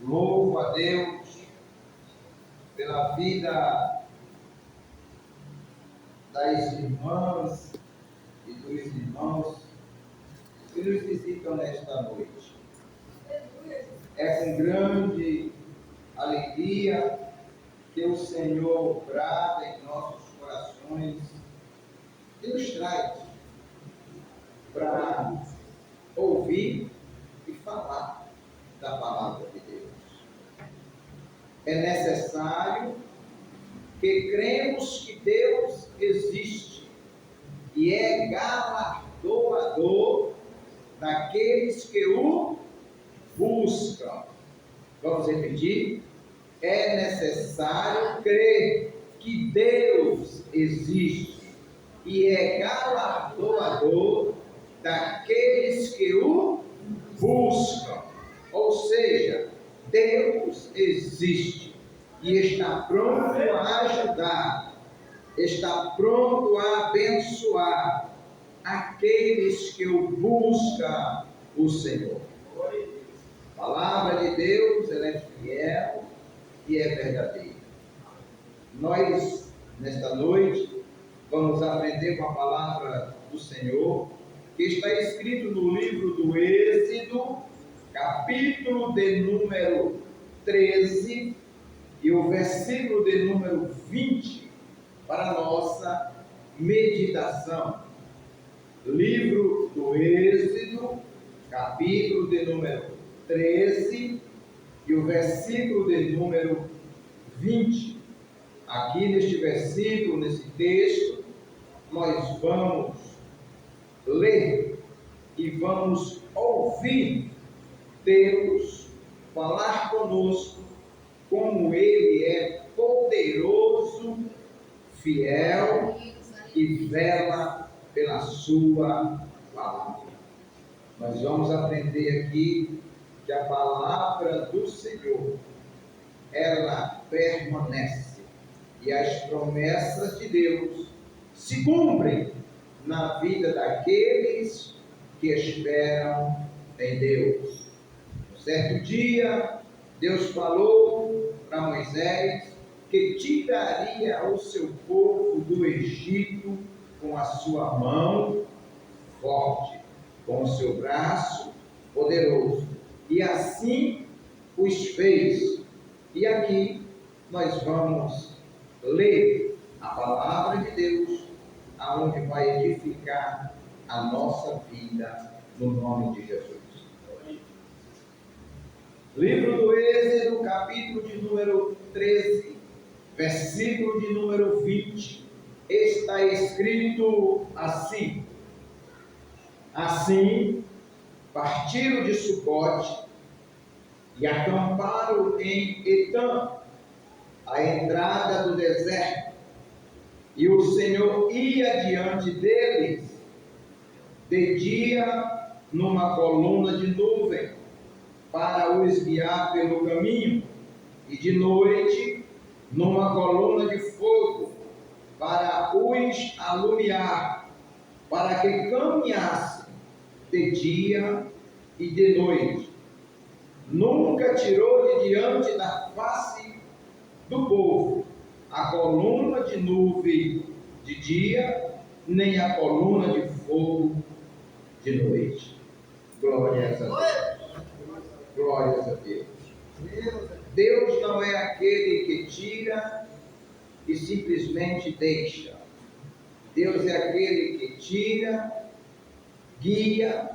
Louvo a Deus pela vida das irmãs e dos irmãos que nos visitam nesta noite. É com grande alegria que o Senhor brada em nossos corações e nos traz para ouvir e falar da palavra de Deus. É necessário que cremos que Deus existe e é galardoador daqueles que o buscam. Vamos repetir? É necessário crer que Deus existe e é galardoador daqueles que o buscam. Ou seja, Deus existe e está pronto a ajudar, está pronto a abençoar aqueles que o buscam o Senhor. A palavra de Deus, ela é fiel e é verdadeira. Nós, nesta noite, vamos aprender com a palavra do Senhor, que está escrito no livro do Êxodo, capítulo de número 13, e o versículo de número 20, para a nossa meditação. Livro do Êxodo, capítulo de número 13, e o versículo de número 20. Aqui neste versículo, nesse texto, nós vamos ler e vamos ouvir Deus falar conosco como Ele é poderoso, fiel e vela pela sua palavra. Nós vamos aprender aqui que a palavra do Senhor, ela permanece e as promessas de Deus se cumprem na vida daqueles que esperam em Deus. Um certo dia, Deus falou para Moisés que tiraria o seu povo do Egito com a sua mão forte, com o seu braço poderoso. E assim os fez. E aqui nós vamos ler a palavra de Deus, aonde vai edificar a nossa vida no nome de Jesus. Livro do Êxodo, capítulo de número 13, versículo de número 20, está escrito assim: Assim, partiram de Sucote e acamparam em Etã, a entrada do deserto, e o Senhor ia diante deles, de dia numa coluna de nuvem, para os guiar pelo caminho, e de noite numa coluna de fogo, para os alumiar, para que caminhassem de dia e de noite. Nunca tirou de diante da face do povo a coluna de nuvem de dia, nem a coluna de fogo de noite. Glórias a Deus. Glórias a Deus. Deus não é aquele que tira e simplesmente deixa. Deus é aquele que tira, guia,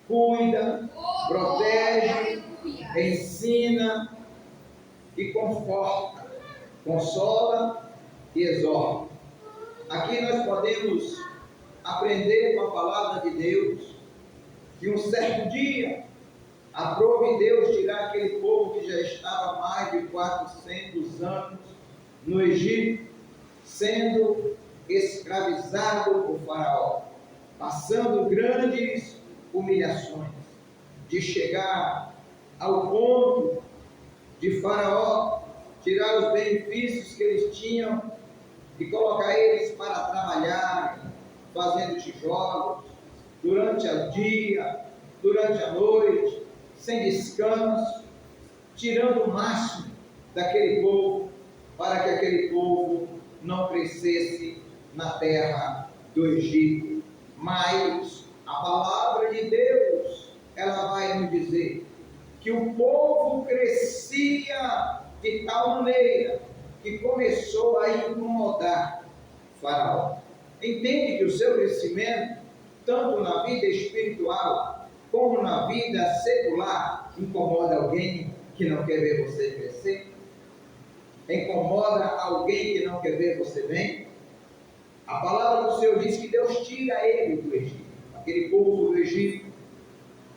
cuida, protege, ensina e conforta, consola e exorta. Aqui nós podemos aprender com a palavra de Deus que um certo dia aprove Deus tirar aquele povo que já estava há mais de 400 anos no Egito, sendo escravizado por Faraó, passando grandes humilhações, de chegar ao ponto de Faraó tirar os benefícios que eles tinham e colocar eles para trabalhar, fazendo tijolos, durante o dia, durante a noite, sem descanso. tirando o máximo daquele povo, para que aquele povo não crescesse na terra do Egito. Mas a palavra de Deus, ela vai nos dizer que o povo crescia de tal maneira que começou a incomodar Faraó. Entende que o seu crescimento, tanto na vida espiritual como na vida secular, incomoda alguém que não quer ver você crescer? Incomoda alguém que não quer ver você bem? A palavra do Senhor diz que Deus tira ele do Egito, aquele povo do Egito,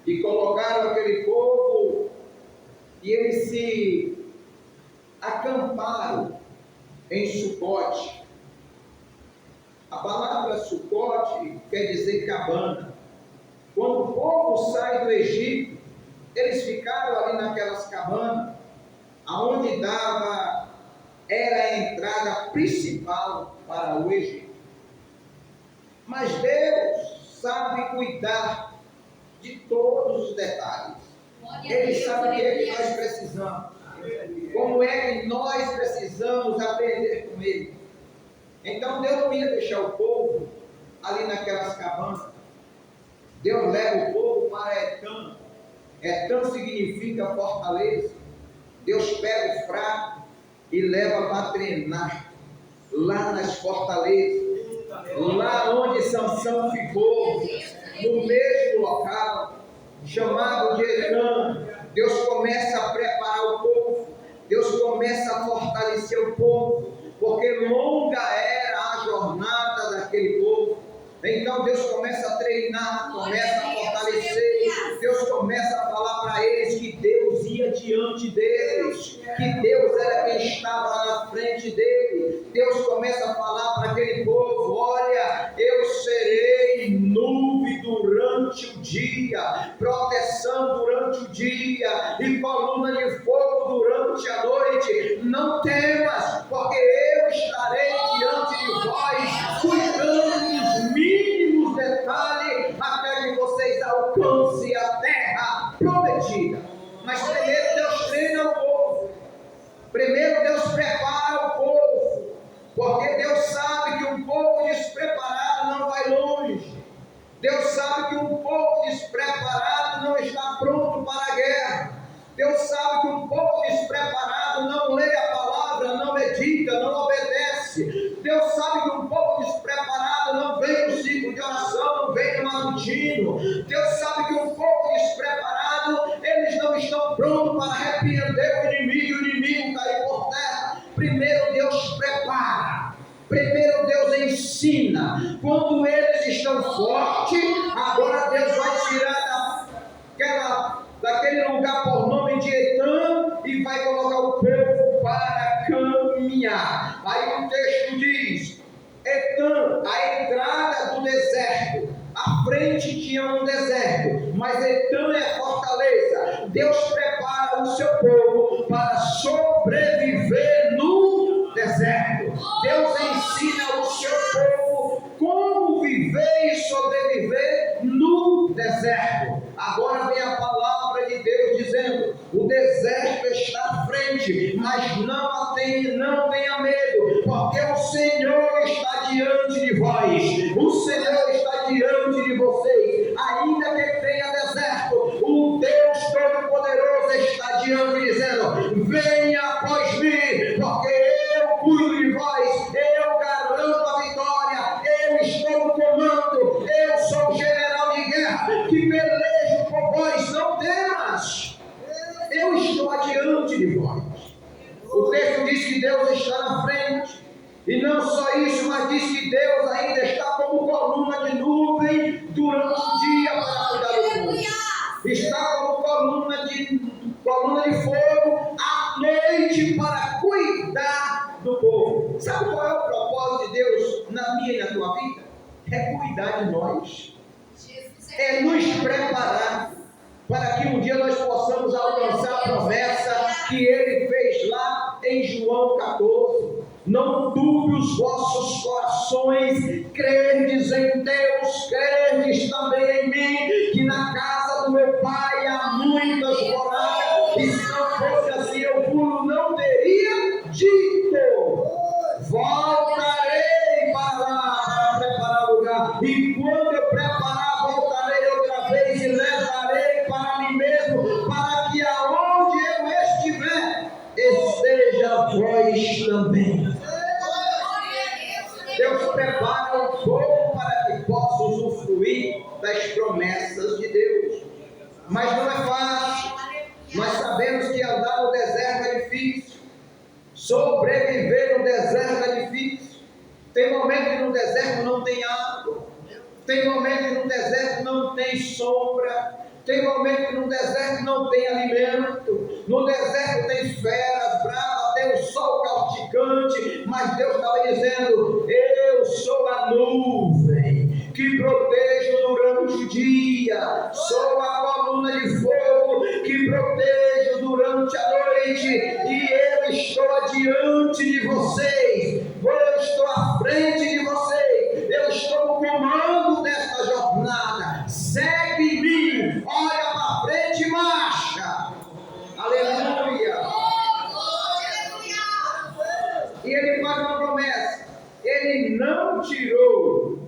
e colocaram aquele povo, e eles se acamparam em Sucote. A palavra Sucote quer dizer cabana. Quando o povo sai do Egito, eles ficaram ali naquelas cabanas, aonde era a entrada principal para o Egito. Mas Deus sabe cuidar de todos os detalhes. Ele sabe o que é que nós precisamos. Como é que nós precisamos aprender com Ele. Então Deus não ia deixar o povo ali naquelas cabanas. Deus leva o povo para Etã. Etã significa fortaleza. Deus pega o fraco e leva para treinar lá nas fortalezas. Lá onde Sansão ficou, no mesmo local, chamado de Etã, Deus começa a preparar o povo, Deus começa a fortalecer o povo, porque longa era a jornada daquele povo. Então Deus começa a treinar, começa a fortalecer, Deus começa a falar para eles que Deus ia diante deles, que Deus era quem estava na frente deles. Deus começa a falar para aquele povo: olha, eu serei nuvem durante o dia, proteção durante o dia e coluna de fogo durante a noite. Não temas, porque eu estarei diante de vós, cuidando dos mínimos detalhes, até que vocês alcancem a terra prometida. Mas primeiro Deus treina o povo, primeiro Deus prepara o povo, porque Deus sabe que um povo despreparado não vai longe. Deus sabe que um povo despreparado não está pronto para a guerra. Deus sabe que um povo despreparado não lê a palavra, não medita, não obedece. Deus sabe que um povo despreparado não vem no ciclo de oração, não vem no matutino. Deus sabe que um povo despreparado, eles não estão prontos para arrepender o inimigo cair por terra. Primeiro Deus prepara. Primeiro Deus ensina. Quando eles estão fortes, agora Deus vai tirar daquele lugar por nome de Etã e vai colocar o povo para caminhar. Aí o texto diz: Etã, a entrada do deserto. À frente tinha um deserto, mas Etã é fortaleza. Deus prepara o seu povo para sobreviver no deserto. Deus ensina o seu povo como viver e sobreviver no deserto. Agora vem a palavra de Deus dizendo: o deserto está à frente, mas não tenha medo, porque o Senhor está diante de vós, o Senhor está diante de vocês. Ainda que tenha deserto, o Deus Todo-Poderoso está diante, dizendo: venha após mim, porque eu cuido de vós, eu garanto a vitória, eu estou no comando, eu sou o general de guerra que pelejo por vós, não temas, eu estou adiante de vós. O texto diz que Deus está na frente, e não só isso, mas diz que Deus ainda está como coluna de nuvem durante o dia para cuidar do povo. Está como coluna de fogo à noite para cuidar do povo. Sabe qual é o propósito de Deus na minha e na tua vida? É cuidar de nós, é nos preparar para que um dia nós possamos alcançar a promessa que Ele fez lá em João 14. Não turbe os vossos corações, credes em Deus, credes também em mim, que na casa do meu Pai há muitas moradas, e se não fosse discípulo não teria dito: voltarei para lá, para preparar lugar, e quando eu preparar, voltarei outra vez e levarei para mim mesmo, para que aonde eu estiver, esteja vós também. Deus prepara o povo para que possa usufruir das promessas de Deus. Mas não é fácil. Nós sabemos que andar no deserto é difícil. Sobreviver no deserto é difícil. Tem momentos que no deserto não tem água. Tem momentos que no deserto não tem sombra. Tem momentos que no deserto não tem alimento. No deserto tem feras bravas, tem o sol causticante. Mas Deus estava dizendo: eu sou a nuvem que protejo durante o dia. Sou a coluna de fogo que protejo durante a noite. E eu estou adiante de vocês. Eu estou à frente de vocês. Eu estou no comando desta jornada. Segue-me, olha para frente e marcha. Aleluia. E ele faz uma promessa: ele não tirou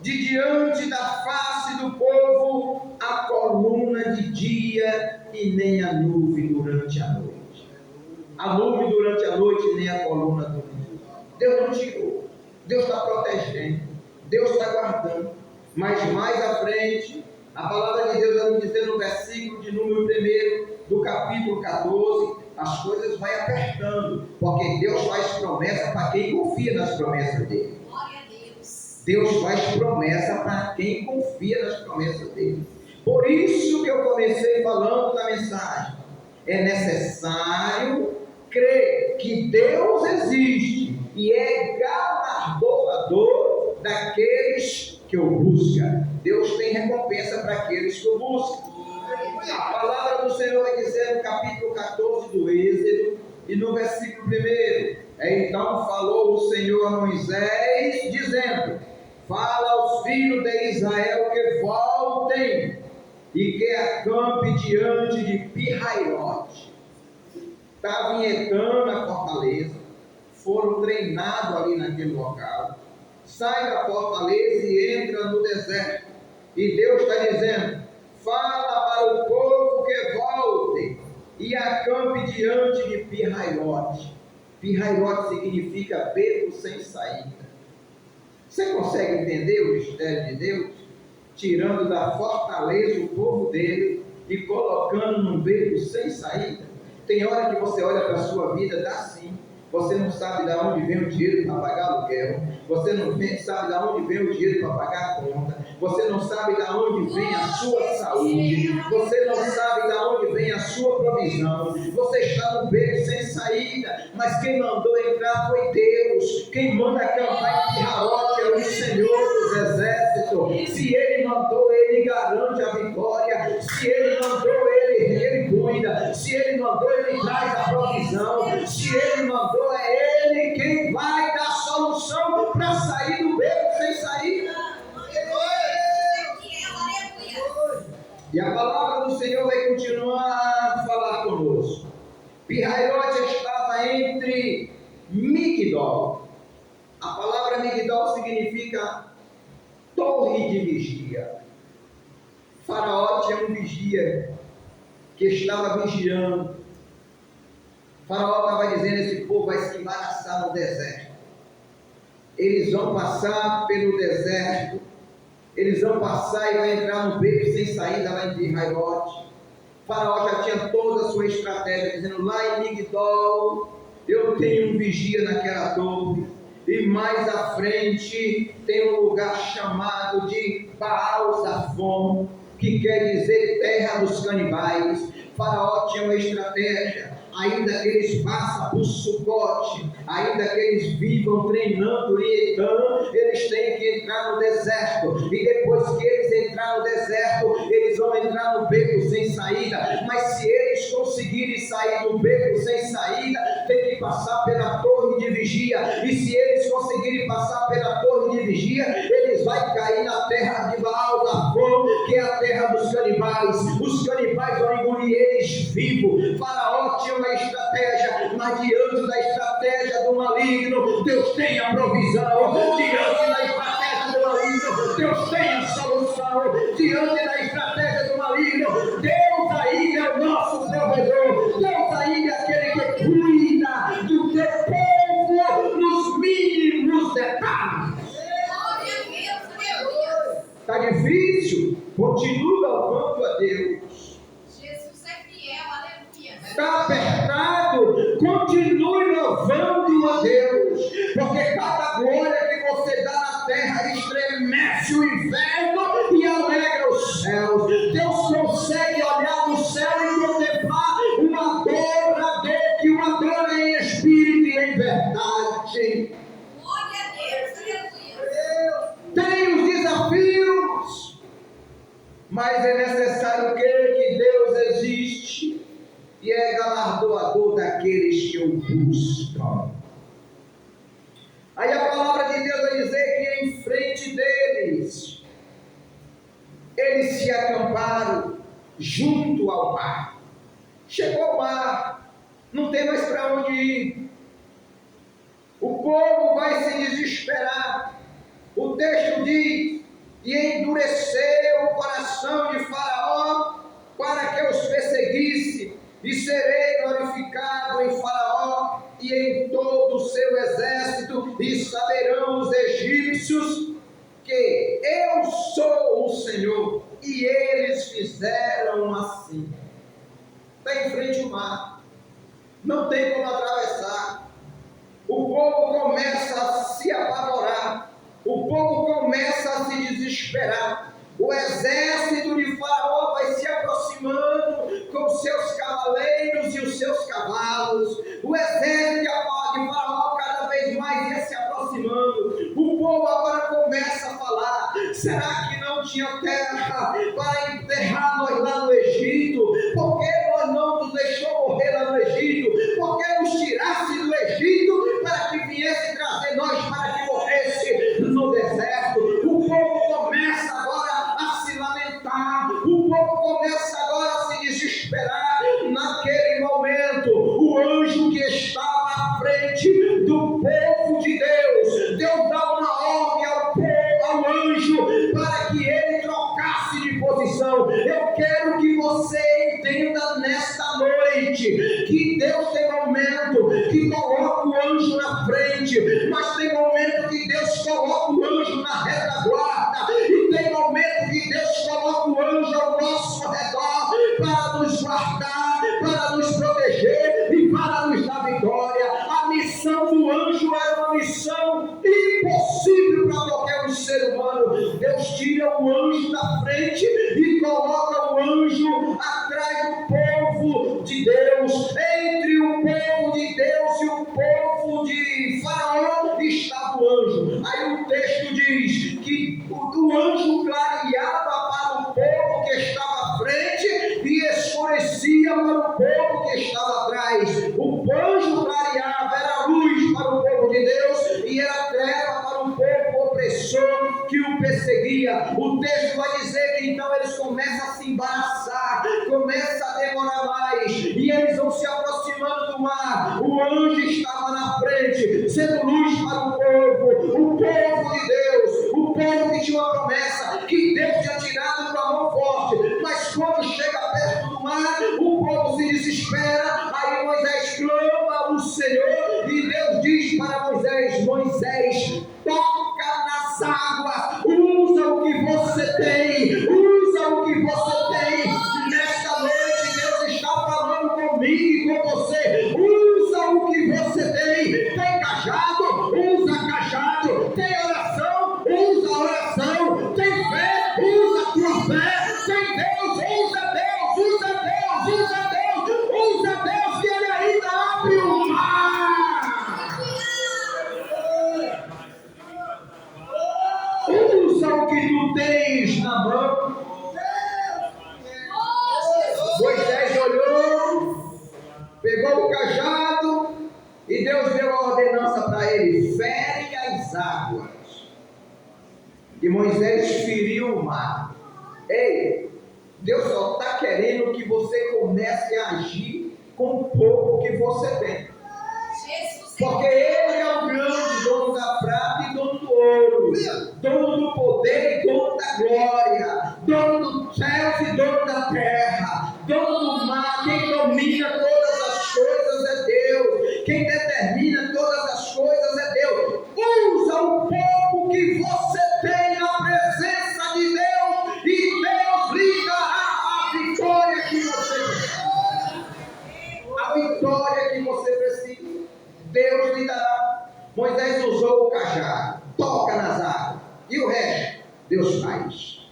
de diante da face do povo a coluna de dia e nem a nuvem durante a noite. A nuvem durante a noite, nem a coluna durante a noite. Deus não tirou. Deus está protegendo. Deus está guardando. Mas mais à frente, a palavra de Deus vai nos dizer no versículo de número 1 do capítulo 14, as coisas vai apertando, porque Deus faz promessa para quem confia nas promessas dele. Glória a Deus. Deus faz promessa para quem confia nas promessas dele. Por isso que eu comecei falando na mensagem: é necessário crer que Deus existe e é galardoador daqueles que o buscam. Deus tem recompensa para aqueles que o buscam. A palavra do Senhor vai dizer no capítulo 14 do Êxodo e no versículo 1: então falou o Senhor a Moisés, dizendo: fala aos filhos de Israel que voltem e que acampe diante de Pi-Hairote. Está vinhetando a fortaleza, foram treinados ali naquele local. Sai da fortaleza e entra no deserto. E Deus está dizendo: fala para o povo que volte e acampe diante de Pi-Hairote. Pi-Hairote significa beco sem saída. Você consegue entender o mistério de Deus? Tirando da fortaleza o povo dele e colocando num beco sem saída. Tem hora que você olha para a sua vida, dá sim. Você não sabe de onde vem o dinheiro para pagar aluguel. Você não sabe de onde vem o dinheiro para pagar a conta. Você não sabe de onde vem a sua saúde. Você não sabe de onde vem a sua provisão. Você está no beco sem saída. Mas quem mandou entrar foi Deus. Quem manda acampar em Pi-Hairote é o Senhor dos Exércitos. Se Ele mandou, Ele garante a vitória. Se Ele mandou, Ele cuida. Se Ele mandou, Ele traz a provisão. Se Ele mandou, é Ele quem vai dar solução para sair do beco sem saída. E a palavra do Senhor vai continuar a falar conosco. Pi-Hairote estava entre Migdol. A palavra Migdol significa torre de vigia. Faraó tinha um vigia que estava vigiando. Faraó estava dizendo: esse povo vai se embaraçar no deserto. Eles vão passar pelo deserto. Eles vão passar e vão entrar no beco sem saída lá em Pi-Hairote. Faraó já tinha toda a sua estratégia, dizendo: lá em Migdol eu tenho um vigia naquela torre. E mais à frente tem um lugar chamado de Baal-Zafon, que quer dizer terra dos canibais. Faraó tinha uma estratégia. Ainda que eles passem por Sucote, ainda que eles vivam treinando em Etã, eles têm que entrar no deserto. E depois que eles entrar no deserto, eles vão entrar no beco sem saída. Mas se eles conseguirem sair do beco sem saída, tem que passar pela torre de vigia. E se eles conseguirem passar pela torre de vigia, eles vão cair na terra de Baal-Zafon, que é a terra dos canibais. Os canibais vão engolir eles peixe vivo. Faraó tinha uma estratégia, mas diante da estratégia do maligno, Deus tem a provisão. Diante da estratégia do maligno, Deus tem a solução. Diante da estratégia do maligno, Deus ainda é o nosso provedor. Deus ainda é aquele que cuida do teu povo nos mínimos detalhes. Está difícil? Continue louvando a Deus. Jesus é fiel, aleluia. Está apertado? Continue louvando a Deus. Porque cada glória que você dá na terra estremece o inferno e alegra os céus. Deus consegue olhar no céu e contemplar um adorador que o adora em espírito e em verdade. Glória a Deus, aleluia. Tem os desafios, mas é necessário crer que Deus existe e é galardoador daqueles que o buscam. Aí a palavra de Deus vai dizer que em frente deles, eles se acamparam junto ao mar. Chegou ao mar, não tem mais para onde ir. O povo vai se desesperar. O texto diz: e endureceu o coração de Faraó para que os perseguisse, e serei glorificado em Faraó e em todo o seu exército, e saberão os egípcios que eu sou o Senhor. E eles fizeram assim. Está em frente ao mar, não tem como atravessar. O povo começa a se apavorar. O povo começa a se desesperar. O exército de Faraó vai se aproximando com seus cavaleiros e os seus cavalos. O exército de Faraó cada vez mais ia se aproximando. O povo agora começa a falar: será que não tinha terra para enterrar nós lá no Egito? Por que nós não nos deixou morrer lá no Egito? Por que nos tirasse do Egito para que viesse trazer nós para que morresse no deserto? O povo começa agora a se lamentar. O povo começa agora a se desesperar. Naquele momento, o anjo que estava à frente do povo de Deus, Deus dá uma ordem ao anjo para que ele trocasse de posição. Eu quero que você entenda nesta noite que Deus tem momento que coloca o anjo na frente, mas tem momento que Deus coloca o anjo na retaguarda, e tem momento que Deus coloca o anjo ao nosso redor para nos guardar, para nos proteger e para nos dar vitória. A missão do anjo é uma missão impossível para qualquer ser humano. Deus tira o anjo da frente e coloca o anjo atrás do povo de Deus. Entre o povo de Deus e o povo de Faraó estava o anjo. Aí o texto diz que o anjo clareava para o povo que estava à frente e escurecia para o povo que estava atrás. O anjo clareava, era luz para o povo de Deus e era treva para o povo opressor que o perseguia. O texto vai dizer que então eles começam a se embaraçar, começa a demorar mais, e eles vão se aproximando do mar. O anjo estava na frente, sendo luz para o povo de Deus, o povo que tinha uma promessa, que Deus tinha tirado com a mão forte, mas quando chega perto do mar, o povo se desespera. Aí Moisés clama ao Senhor, e Deus diz para Moisés: Moisés, toca nas águas, usa o que você tem, usa o que você tem. Nesta noite Deus está falando comigo e com você: usa o que você tem. Tem cajado? Usa cajado. Tem oração? Usa oração. Tem fé? Usa a tua fé. Tem Deus? Usa Deus, usa Deus, usa Deus, usa Deus, que Ele ainda abre o mar. Usa o que tu tens na mão. Moisés olhou, pegou o cajado e Deus deu a ordenança para ele: fere as águas. E Moisés feriu o mar. Ei, Deus só está está querendo que você comece a agir com o pouco que você tem. Porque Ele é o grande dono da prata e dono do ouro, dono do poder e dono da glória, dono dos céus e dono da terra, dono do mar. Quem domina todas as coisas é Deus, quem determina todas as coisas é Deus. Usa o pouco que você tem na presença de Deus e Deus lhe dará a vitória que você precisa. A vitória que você precisa, Deus lhe dará. Moisés usou o cajado, toca nas águas, e o resto, Deus faz.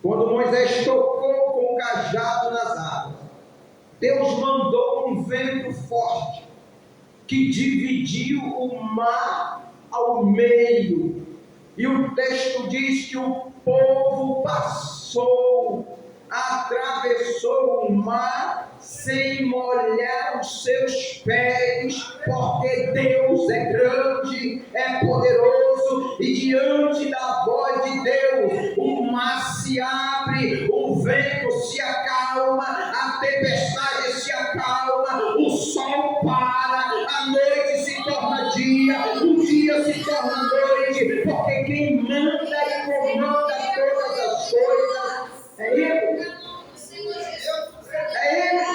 Quando Moisés tocou com o cajado nas águas, Deus mandou um vento forte, que dividiu o mar ao meio, e o texto diz que o povo atravessou o mar sem molhar os seus pés, porque Deus é grande, é poderoso, e diante da voz de Deus, o mar se abre, o vento se acalma, a tempestade se acalma, o sol para, a noite se torna dia, o dia se torna noite, porque quem manda e comanda todas as coisas é Ele. É Ele.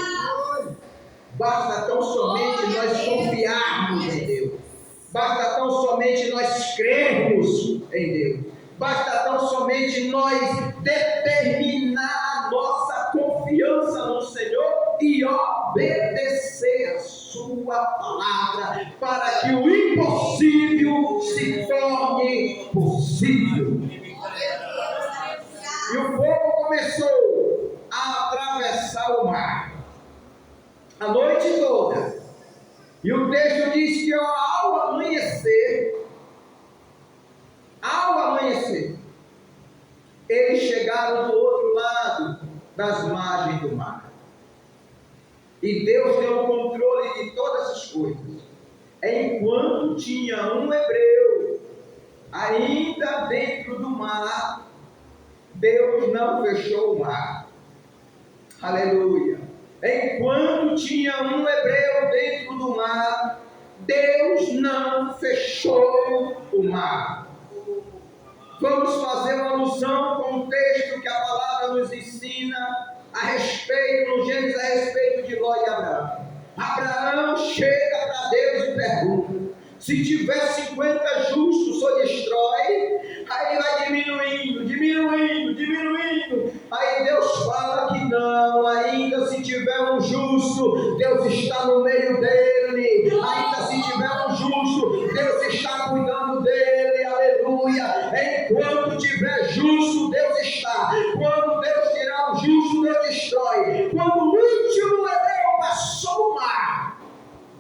Basta tão somente nós confiarmos em Deus. Basta tão somente nós crermos em Deus. Basta tão somente nós determinar a nossa confiança no Senhor e obedecer a sua palavra, para que o impossível se torne possível. E o povo começou a atravessar o mar a noite toda. E o texto diz que ao amanhecer, eles chegaram do outro lado das margens do mar. E Deus tem o controle de todas as coisas. Enquanto tinha um hebreu ainda dentro do mar, Deus não fechou o mar. Aleluia. Enquanto tinha um hebreu dentro do mar, Deus não fechou o mar. Vamos fazer uma alusão com o texto que a palavra nos ensina a respeito, no Gênesis, a respeito de Ló e Abraão. Abraão chega para Deus e pergunta: se tiver 50 justos, só destrói? Aí vai diminuindo. Aí Deus fala que não, ainda se tiver um justo, Deus está no meio dele. Ainda se tiver um justo, Deus está cuidando dele. Aleluia. Enquanto tiver justo, Deus está. Quando Deus tirar o justo, Deus destrói. Quando o último hebreu passou o mar,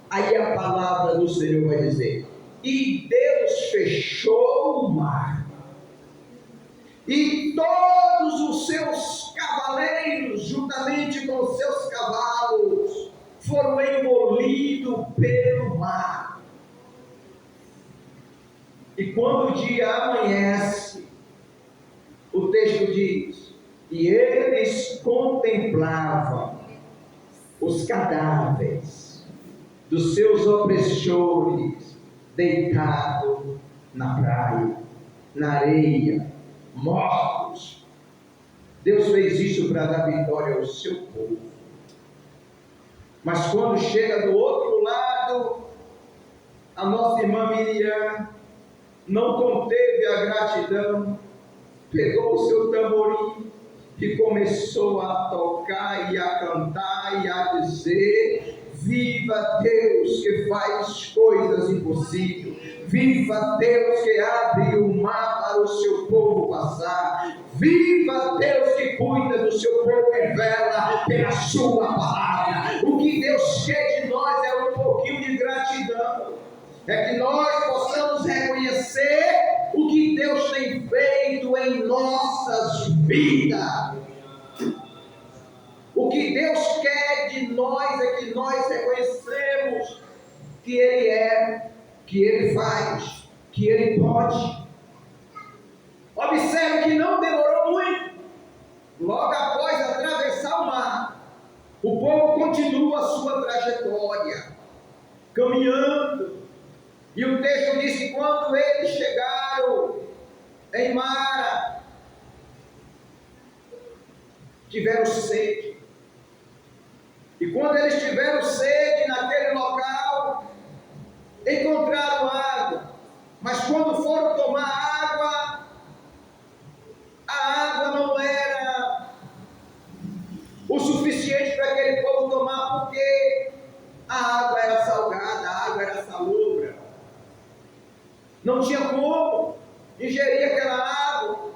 aí a palavra do Senhor vai dizer: e Deus fechou o mar, e todos os seus cavaleiros, juntamente com os seus cavalos, foram engolidos pelo mar. E quando o dia amanhece, o texto diz: e eles contemplavam os cadáveres dos seus opressores deitados na praia, na areia, mortos. Deus fez isso para dar vitória ao seu povo. Mas quando chega do outro lado, a nossa irmã Miriam não conteve a gratidão, pegou o seu tamborim e começou a tocar e a cantar e a dizer: viva Deus que faz coisas impossíveis, viva Deus que abre o mar para o seu povo passar, viva Deus que cuida do seu povo e vela pela sua palavra. O que Deus quer de nós é um pouquinho de gratidão, é que nós possamos reconhecer o que Deus tem feito em nossas vidas. O que Deus quer de nós é que nós reconhecemos que Ele é, que Ele faz, que Ele pode. Observe que não demorou muito. Logo após a O povo continua a sua trajetória, caminhando. E o texto diz que quando eles chegaram em Mara, tiveram sede. E quando eles tiveram sede naquele local, encontraram água. Mas quando foram tomar água, a água não era o suficiente para aquele povo tomar, porque a água era salgada, a água era salobra. Não tinha como ingerir aquela água.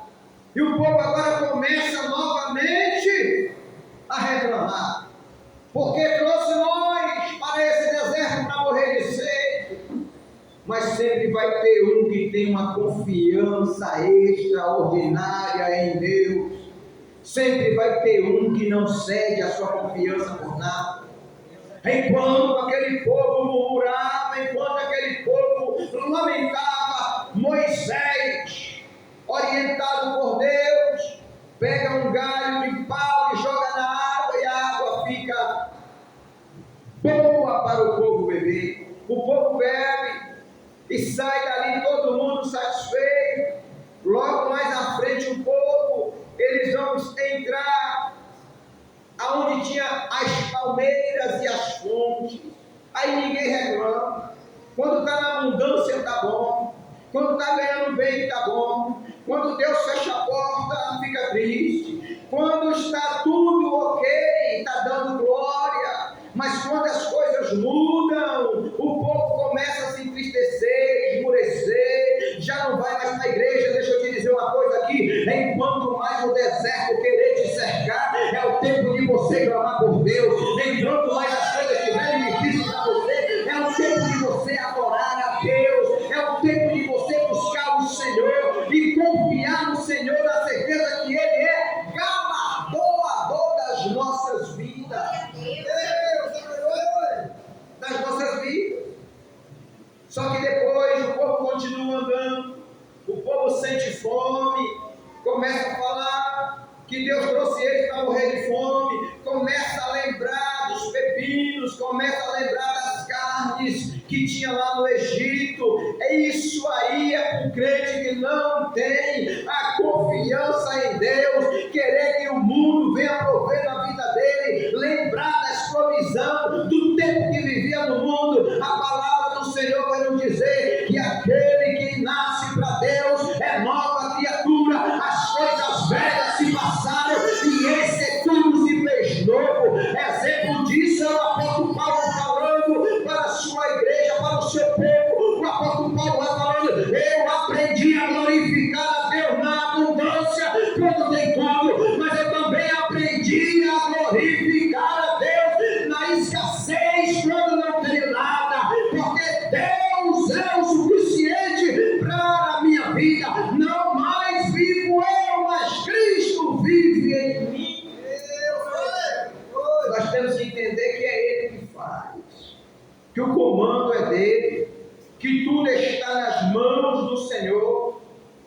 E o povo agora começa novamente a reclamar. Porque trouxe nós para esse deserto para morrer de sede. Mas sempre vai ter um que tem uma confiança extraordinária em Deus. Sempre vai ter um que não cede a sua confiança por nada. Enquanto aquele povo murmurava, enquanto aquele povo lamentava, Moisés, orientado por Deus, pega um galho de pau e joga na água, e a água fica boa para o povo beber. O povo bebe e sai dali todo mundo satisfeito. Logo mais à frente um pouco, eles vão entrar aonde tinha as palmeiras e as fontes. Aí ninguém reclama. Quando está na abundância está bom. Quando está ganhando bem está bom. Quando Deus fecha a porta fica triste. Quando está tudo ok, está dando glória. Mas quando as coisas mudam, o povo começa a se entristecer, esmurecer, já não vai mais para a igreja. Deixa eu te dizer uma coisa aqui: enquanto mais o deserto querer te cercar, é o tempo de você clamar por Deus. Enquanto mais as coisas estiverem difíceis para você, é o tempo de você adorar a Deus, é o tempo de você buscar o Senhor e confiar no Senhor, na certeza que Ele é galardoador das nossas vidas. Das nossas vidas. Só que depois o povo continua andando, o povo sente fome, começa a falar que Deus trouxe eles para morrer de fome, começa a lembrar dos pepinos, começa a lembrar das carnes que tinha lá no Egito. Isso aí é um crente que não tem a confiança em Deus, querer que o mundo venha prover na vida dele, lembrar das provisões do tempo que vivia no mundo. A palavra do Senhor vai nos dizer que aquele que nasce para Deus é nova criatura, as coisas velhas se passaram e esse tudo se fez novo. Exemplo disso é o apóstolo Paulo falando para a sua igreja, para o seu povo. O apóstolo Paulo vai falando: eu aprendi a glorificar a Deus na abundância quando tem tudo, mas eu também aprendi a glorificar a Deus na escassez quando não tenho nada, porque Deus é o suficiente para a minha vida. Não mais vivo eu, mas Cristo vive em mim. Nós temos que entender que é Ele que faz, que o comando é dele, que tudo está nas mãos do Senhor,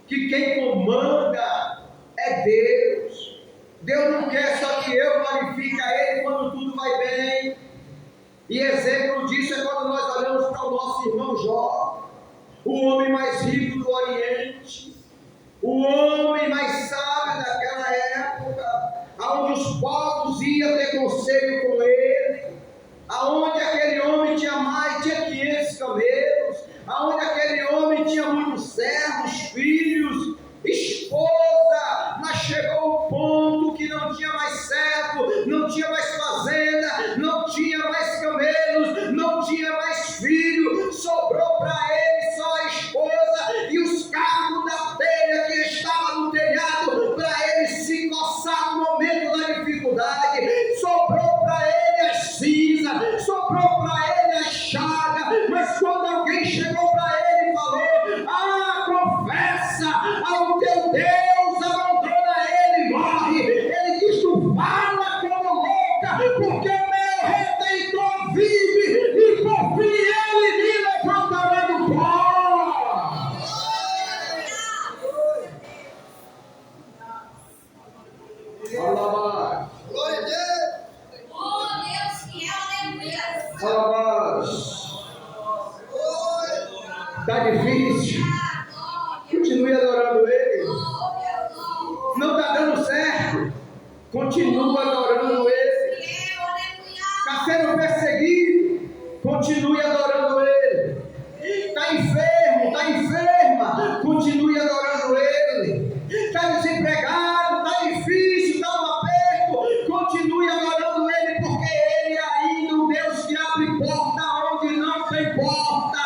que quem comanda é Deus. Deus não quer só que eu glorifique a Ele quando tudo vai bem. E exemplo disso é quando nós olhamos para o nosso irmão Jó, o homem mais rico do Oriente, o homem mais sábio daquela época, aonde os povos iam ter conselho com ele, aonde aquele homem tinha 500 camelos, aonde aquele homem tinha muitos servos, filhos, esposa, mas chegou o ponto que não tinha mais servo, não tinha mais fazenda, não tinha mais camelos, não tinha mais filho, sobrou para ele só a esposa e os cacos da telha que estava no telhado para ele se coçar no momento da dificuldade, sobrou para ele as cinzas, sobrou para ele a chaga. Mas quando alguém chegou para ele e falou: confessa ao teu Deus, abandona ele, morre, ele diz: tu fala como louca, porque o meu Redentor vive e por fim ele me levantará do pó. Glória a Deus. Está difícil. Continue adorando Ele. Não está dando certo. Continua adorando Ele. Está sendo perseguido. Continue adorando Ele. Está enfermo, está enferma. Continue adorando Ele. Está desempregado, está difícil, está no aperto. Continue adorando Ele, porque Ele é ainda o Deus que abre porta onde não tem porta.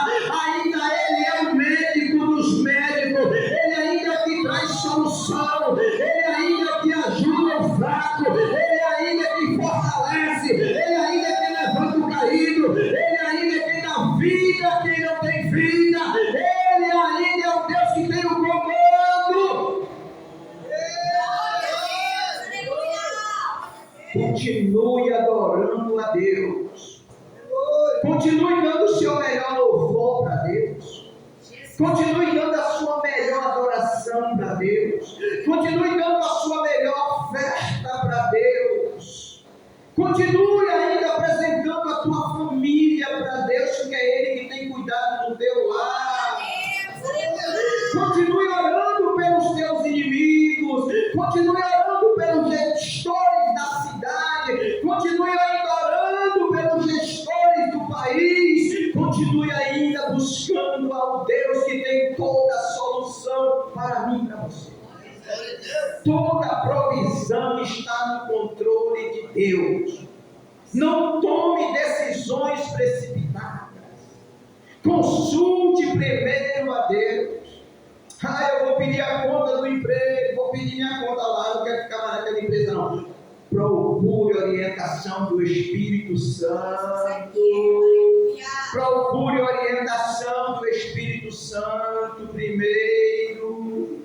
Ainda Ele é o médico dos médicos. Ele ainda é o que traz solução. Ele ainda é o que ajuda o fraco. Ele ainda é quem fortalece. Ele ainda é quem levanta o caído. Ele ainda é quem dá vida a quem não tem vida. Ele ainda é o Deus que tem o comando. Continue adorando a Deus. Continue dando o seu melhor louvor para Deus. Continue dando a sua melhor adoração para Deus. Continue dando a sua melhor oferta para Deus. Continue ainda apresentando a tua família para Deus, porque é Ele que tem cuidado do teu lar. Continue orando pelos teus inimigos. Continue orando pelos gestores da cidade. Continue ainda orando pelos gestores do país. Continue ainda buscando ao Deus que tem toda a solução para mim e para você. Toda a provisão está no controle de Deus. Não tome decisões precipitadas. Consulte primeiro a Deus. Eu vou pedir a conta do emprego, vou pedir minha conta lá, não quero ficar mais naquela empresa não. Procure orientação do Espírito Santo. Procure orientação do Espírito Santo primeiro.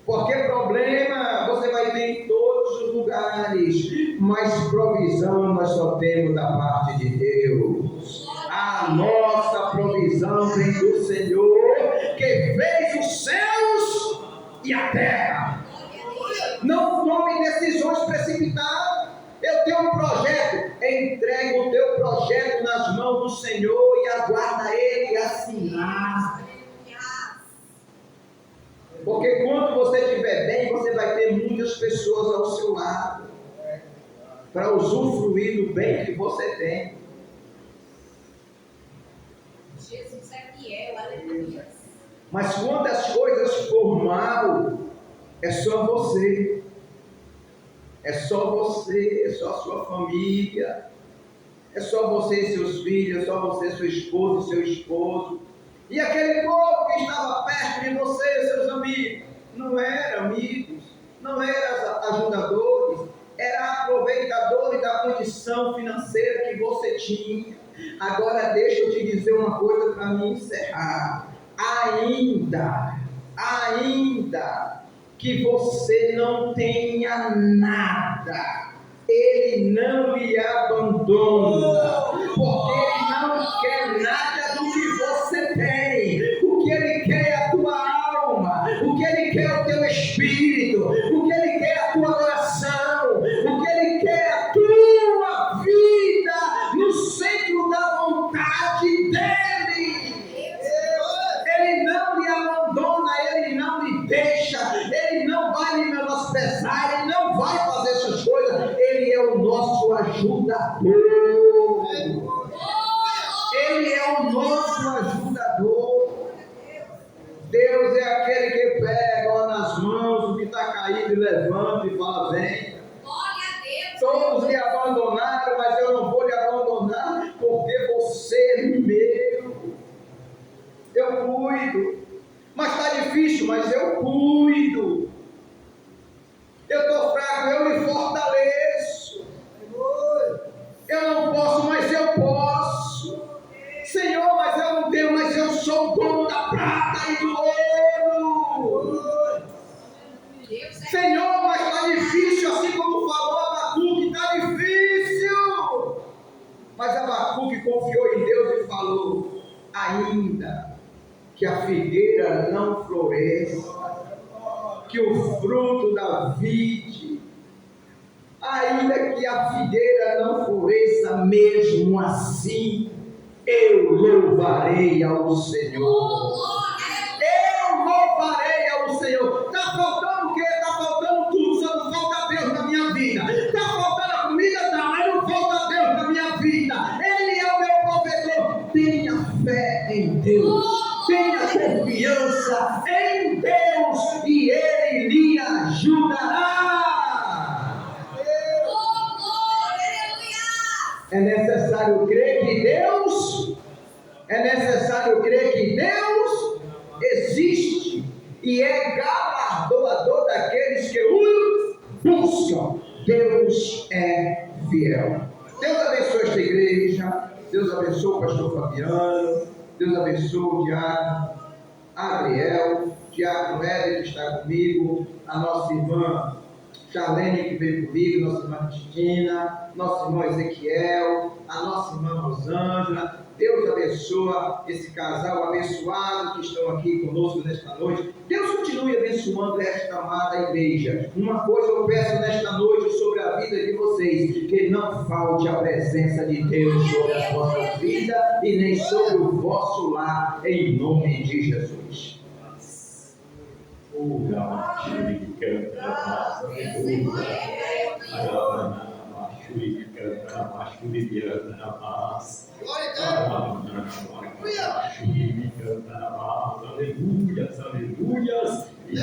Porque problema você vai ter em todos os lugares, mas provisão nós só temos da parte de Deus. A nossa provisão vem do Senhor, que fez os céus e a terra. Não tome decisões precipitadas. Eu tenho um projeto, entregue o teu projeto nas mãos do Senhor e aguarda Ele assinar. Porque quando você estiver bem, você vai ter muitas pessoas ao seu lado para usufruir do bem que você tem. Jesus é fiel, aleluia. Mas quando as coisas for mal, é só você. É só você, é só a sua família. É só você e seus filhos, é só você, sua esposa e seu esposo. E aquele povo que estava perto de você, seus amigos, não eram amigos, não eram ajudadores, eram aproveitadores da condição financeira que você tinha. Agora deixa eu te dizer uma coisa para me encerrar. Ainda que você não tenha nada, Ele não lhe abandona, porque Ele não quer nada do que você tem. O que Ele quer é a tua alma, o que Ele quer é o teu espírito, o que Ele quer é a tua oração, o que Ele quer é a tua vida no centro da vontade dEle. Ele não lhe abandona, Ele não lhe deixa, Ele não vai lhe menosprezar, Ele não vai fazer essas coisas. Ele é o nosso ajudador. Ele é o nosso ajudador. Deus é aquele que pega nas mãos o que está caído e levanta e fala: vem. Todos lhe abandonaram, mas eu não vou lhe abandonar, porque você é meu. Eu cuido. Mas está difícil, mas eu cuido. Eu estou fraco, eu me fortaleço. Eu não posso, mas eu posso. Senhor, mas eu não tenho, mas eu sou o dono da prata e do ouro. Senhor, mas está difícil, assim como falou Abacuque, está difícil. Mas Abacuque confiou em Deus e falou: ainda que a figueira não floresça, que o fruto da vide, ainda que a figueira não floresça, mesmo assim eu louvarei ao Senhor. Eu louvarei ao Senhor. Está faltando o quê? Está faltando tudo, só não falta Deus na minha vida. Está faltando a comida? Não, mas não falta Deus na minha vida. Ele é o meu provedor. Tenha fé em Deus. Tenha confiança em Deus e Ele lhe ajudará. É necessário crer que Deus existe e é galardoador daqueles que o buscam. Deus é fiel. Deus abençoe esta igreja. Deus abençoe o pastor Fabiano. Deus abençoe o diácono Adriel, diácono Éder que está comigo, a nossa irmã Charlene que veio comigo, nossa irmã Cristina, nosso irmão Ezequiel, a nossa irmã Rosângela. Deus abençoa esse casal abençoado que estão aqui conosco nesta noite. Deus continue abençoando esta amada igreja. Uma coisa eu peço nesta noite sobre a vida de vocês: que não falte a presença de Deus sobre a vossa vida e nem sobre o vosso lar, em nome de Jesus.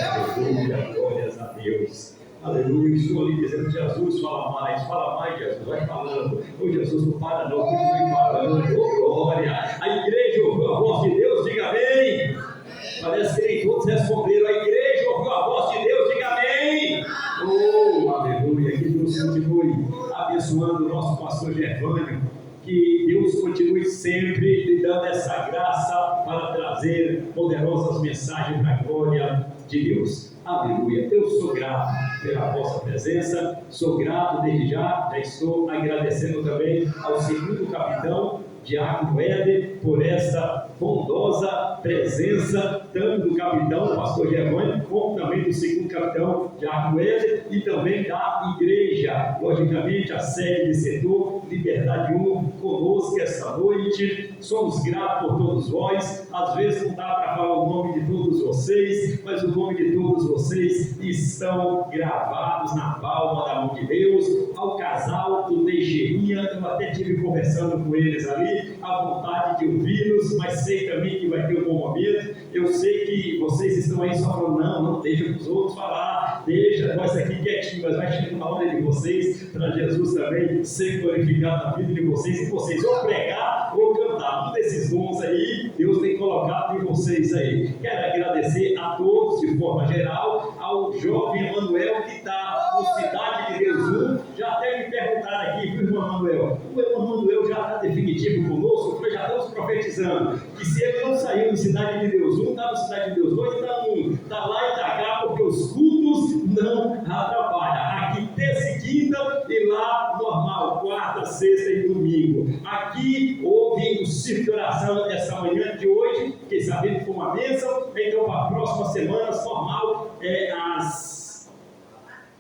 Aleluias, glórias a Deus. Aleluia, estou ali dizendo: Jesus, fala mais, Jesus, vai falando. Ô Jesus, não para não, continue falando. Ô glória, a igreja ouviu a voz de Deus, diga amém. Parece que nem todos responderam. A igreja ouviu a voz de Deus, diga amém. Oh, aleluia, que Deus continue abençoando o nosso pastor Gervânio, que Deus continue sempre lhe dando essa graça para trazer poderosas mensagens para a glória de Deus. Aleluia, eu sou grato pela vossa presença, sou grato desde já estou agradecendo também ao segundo capitão, diácono Éder, por esta bondosa presença, tanto do capitão, pastor Gervânio, como também do segundo capitão, diácono Éder, e também da igreja, logicamente a sede de setor Liberdade 1 conosco esta noite. Somos gratos por todos vós. Às vezes não dá para falar o nome de todos vocês, mas o nome de todos vocês estão gravados na palma da mão de Deus. Ao casal do Teixeirinha, eu até estive conversando com eles ali, à vontade de ouvi-los, mas sei também que vai ter um bom momento. Eu sei que vocês estão aí só falando: não deixa os outros falar, deixa nós aqui quietinhos, mas vai chegar na hora de vocês, para Jesus também ser glorificado na vida de vocês, e vocês ou pregar ou cantar. Um desses dons aí, Deus tem colocado em vocês aí. Quero agradecer a todos, de forma geral, ao jovem Emanuel que está no Cidade de Deus 1. Já até me perguntaram aqui, o irmão Emanuel, o Emanuel já está definitivo conosco, porque já estamos profetizando que se ele não saiu do Cidade de Deus 1, está no Cidade de Deus 2 e está no 1, está lá e está cá, porque os cultos não atrapalham. Aqui terça e quinta e lá normal, quarta, sexta e domingo. Aqui houve o circo de oração essa manhã de hoje, que sabendo que foi uma bênção. Então para a próxima semana, normal, às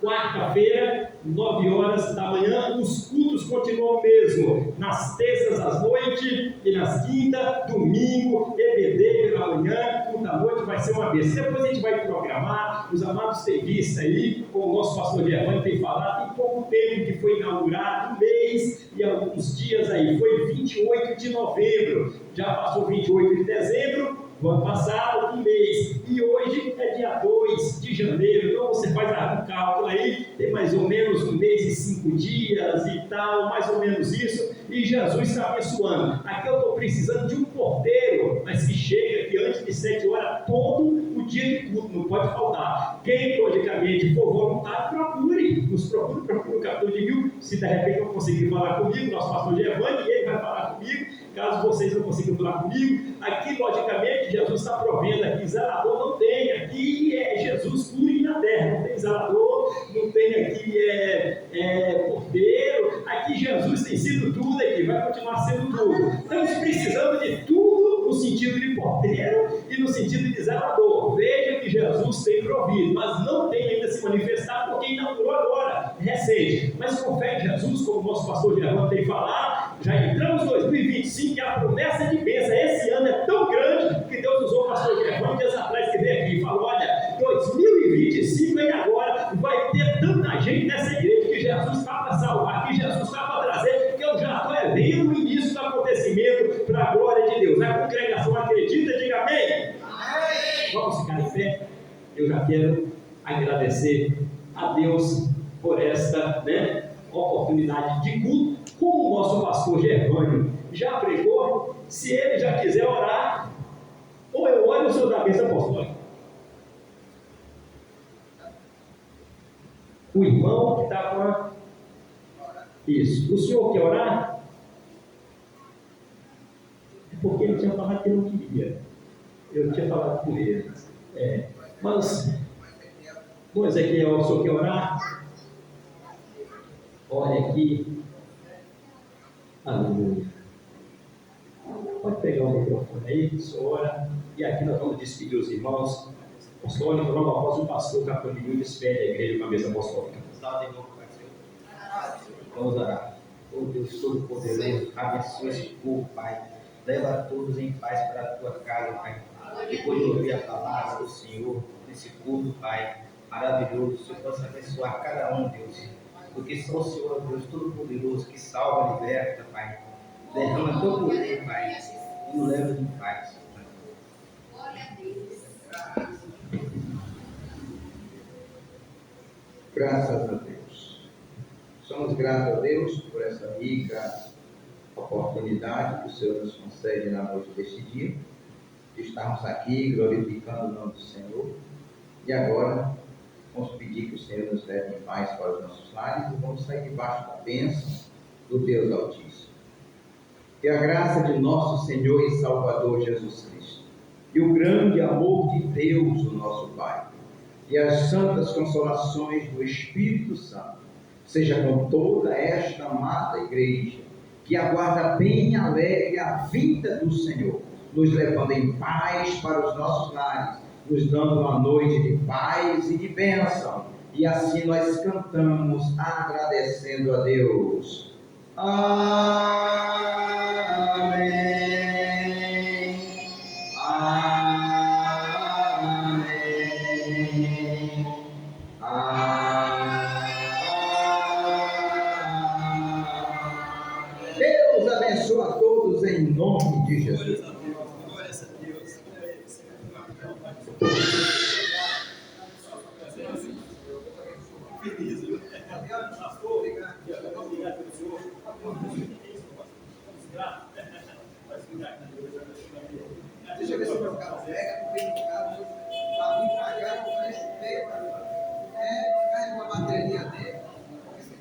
quarta-feira, 9 horas da manhã, os cultos continuam mesmo, nas terças à noite e nas quintas, domingo, EBD pela manhã, culto à noite, vai ser uma bênção. Depois a gente vai programar, os amados têm visto aí, como o nosso pastor Gervânio tem falado, tem pouco tempo que foi inaugurado, um mês e alguns dias aí, foi 28 de novembro, já passou 28 de dezembro, do ano passado, um mês, e hoje é dia 2 de janeiro, então você faz um cálculo aí, tem mais ou menos um mês e 5 dias e tal, mais ou menos isso, e Jesus está abençoando. Aqui eu estou precisando de um porteiro, mas que chega aqui antes de 7 horas, todo o dia de culto, não pode faltar. Quem, logicamente, for voluntário, nos procure o capitão de mil, se de repente não conseguir falar comigo, nosso pastor Gervânio, ele vai falar comigo, caso vocês não consigam falar comigo. Aqui, logicamente, Jesus está provendo aqui, zelador não tem, aqui é Jesus puro na terra, não tem zelador, não tem aqui porteiro, aqui Jesus tem sido tudo aqui, vai continuar sendo tudo. Estamos precisando de tudo no sentido de porteiro e no sentido de zelador. Veja que Jesus tem provido, mas não tem ainda se manifestado porque inaugurou agora, recente. Mas com fé em Jesus, como o nosso pastor Gervânio tem falado, 2025, que a promessa de bênção esse ano é tão grande que Deus usou o pastor Gervânio dias atrás que veio aqui e falou: olha, 2025 aí agora vai ter tanta gente nessa igreja que Jesus está para salvar, que Jesus está para trazer, que eu já estou vendo o início do acontecimento para a glória de Deus. A congregação acredita, diga amém. Vamos ficar em pé. Eu já quero agradecer a Deus por esta oportunidade de culto. Como o nosso pastor Gervânio já pregou, se ele já quiser orar, ou eu oro o senhor da bênção apostólica. O irmão que está com a... Isso. O senhor quer orar? É porque ele tinha falado que não queria. Eu tinha falado com ele. Mas, bom, Ezequiel, o senhor quer orar? Olha aqui. Aleluia. Pode pegar o microfone aí, o senhor ora. E aqui nós vamos despedir os irmãos apostólicos. Logo após o pastor Capitão despede a igreja com a mesa apostólica. Vamos orar. Oh Deus Todo-Poderoso, abençoa esse povo, Pai. Leva todos em paz para a tua casa, Pai. Depois de ouvir a palavra do Senhor, nesse culto, Pai, maravilhoso, o Senhor possa abençoar cada um, Deus. Porque só o Senhor, Deus Todo-Poderoso, que salva, liberta, Pai. Derrama todo o poder, Pai, e nos leva em paz. Glória a Deus. Graças a Deus. Somos gratos a Deus por essa rica oportunidade que o Senhor nos concede na noite deste dia, de estarmos aqui glorificando o nome do Senhor. E agora, vamos pedir que o Senhor nos leve em paz para os nossos lares e vamos sair debaixo da bênção do Deus Altíssimo. Que a graça de nosso Senhor e Salvador Jesus Cristo, e o grande amor de Deus, o nosso Pai, e as santas consolações do Espírito Santo, seja com toda esta amada igreja, que aguarda bem alegre a vinda do Senhor, nos levando em paz para os nossos lares, nos dando uma noite de paz e de bênção. E assim nós cantamos, agradecendo a Deus. Amém. Amém. Amém. Deus abençoe a todos em nome de Jesus. Deixa eu ver se o meu carro pega, porque o carro vai vir pra cá, eu vou ver, carrega uma bateria dele. Vai ser